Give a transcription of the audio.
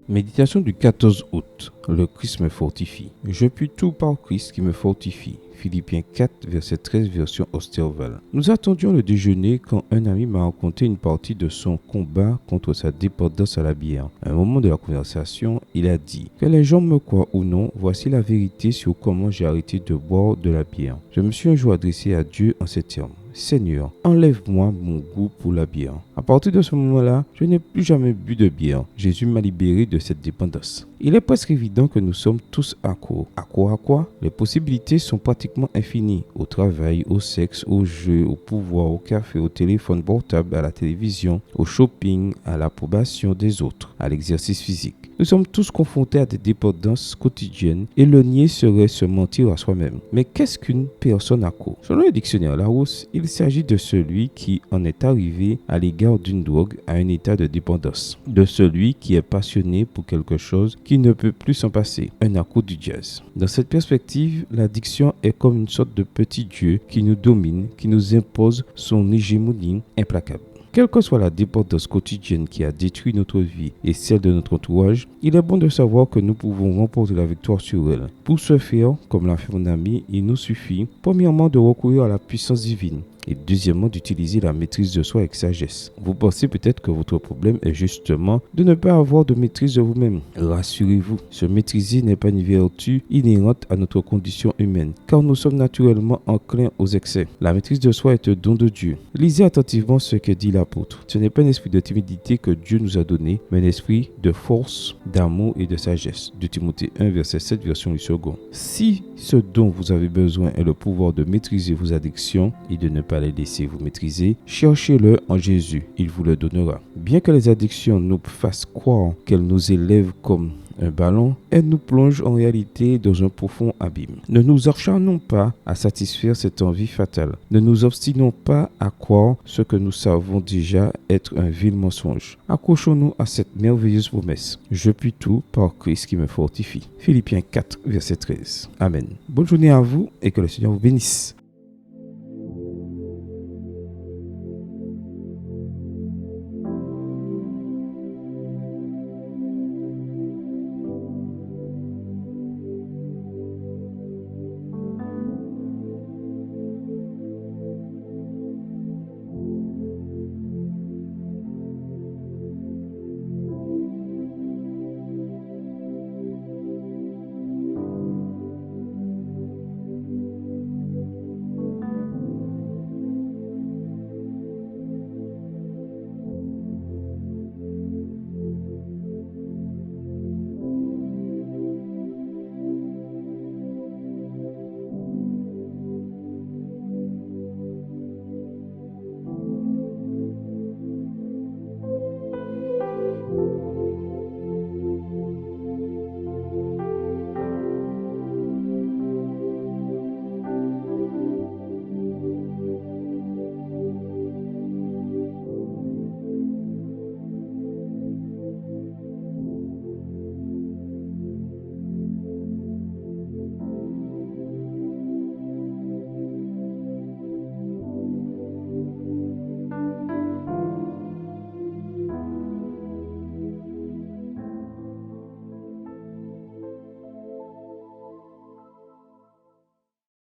Méditation du 14 août. Le Christ me fortifie. Je puis tout par Christ qui me fortifie. Philippiens 4, verset 13, version Osterval. Nous attendions le déjeuner quand un ami m'a raconté une partie de son combat contre sa dépendance à la bière. À un moment de la conversation, il a dit « Que les gens me croient ou non, voici la vérité sur comment j'ai arrêté de boire de la bière. » Je me suis un jour adressé à Dieu en ces termes. Seigneur, enlève-moi mon goût pour la bière. À partir de ce moment-là, je n'ai plus jamais bu de bière. Jésus m'a libéré de cette dépendance. Il est presque évident que nous sommes tous accros. Accros à quoi? Les possibilités sont pratiquement infinies. Au travail, au sexe, au jeu, au pouvoir, au café, au téléphone portable, à la télévision, au shopping, à l'approbation des autres, à l'exercice physique. Nous sommes tous confrontés à des dépendances quotidiennes et le nier serait se mentir à soi-même. Mais qu'est-ce qu'une personne accro? Selon le dictionnaire Larousse, il s'agit de celui qui en est arrivé à l'égard d'une drogue à un état de dépendance. De celui qui est passionné pour quelque chose qui ne peut plus s'en passer. Un accro du jazz. Dans cette perspective, l'addiction est comme une sorte de petit dieu qui nous domine, qui nous impose son hégémonie implacable. Quelle que soit la dépendance quotidienne qui a détruit notre vie et celle de notre entourage, il est bon de savoir que nous pouvons remporter la victoire sur elle. Pour ce faire, comme l'a fait mon ami, il nous suffit, premièrement, de recourir à la puissance divine. Et deuxièmement, d'utiliser la maîtrise de soi avec sagesse. Vous pensez peut-être que votre problème est justement de ne pas avoir de maîtrise de vous-même. Rassurez-vous, se maîtriser n'est pas une vertu inhérente à notre condition humaine, car nous sommes naturellement enclins aux excès. La maîtrise de soi est un don de Dieu. Lisez attentivement ce que dit l'apôtre. Ce n'est pas un esprit de timidité que Dieu nous a donné, mais un esprit de force, d'amour et de sagesse. De Timothée 1, verset 7, version du second. Si ce dont vous avez besoin est le pouvoir de maîtriser vos addictions et de ne pas les laisser vous maîtriser, cherchez-le en Jésus, il vous le donnera. Bien que les addictions nous fassent croire qu'elles nous élèvent comme un ballon, elles nous plongent en réalité dans un profond abîme. Ne nous acharnons pas à satisfaire cette envie fatale. Ne nous obstinons pas à croire ce que nous savons déjà être un vil mensonge. Accrochons-nous à cette merveilleuse promesse. Je puis tout par Christ qui me fortifie. Philippiens 4, verset 13. Amen. Bonne journée à vous et que le Seigneur vous bénisse.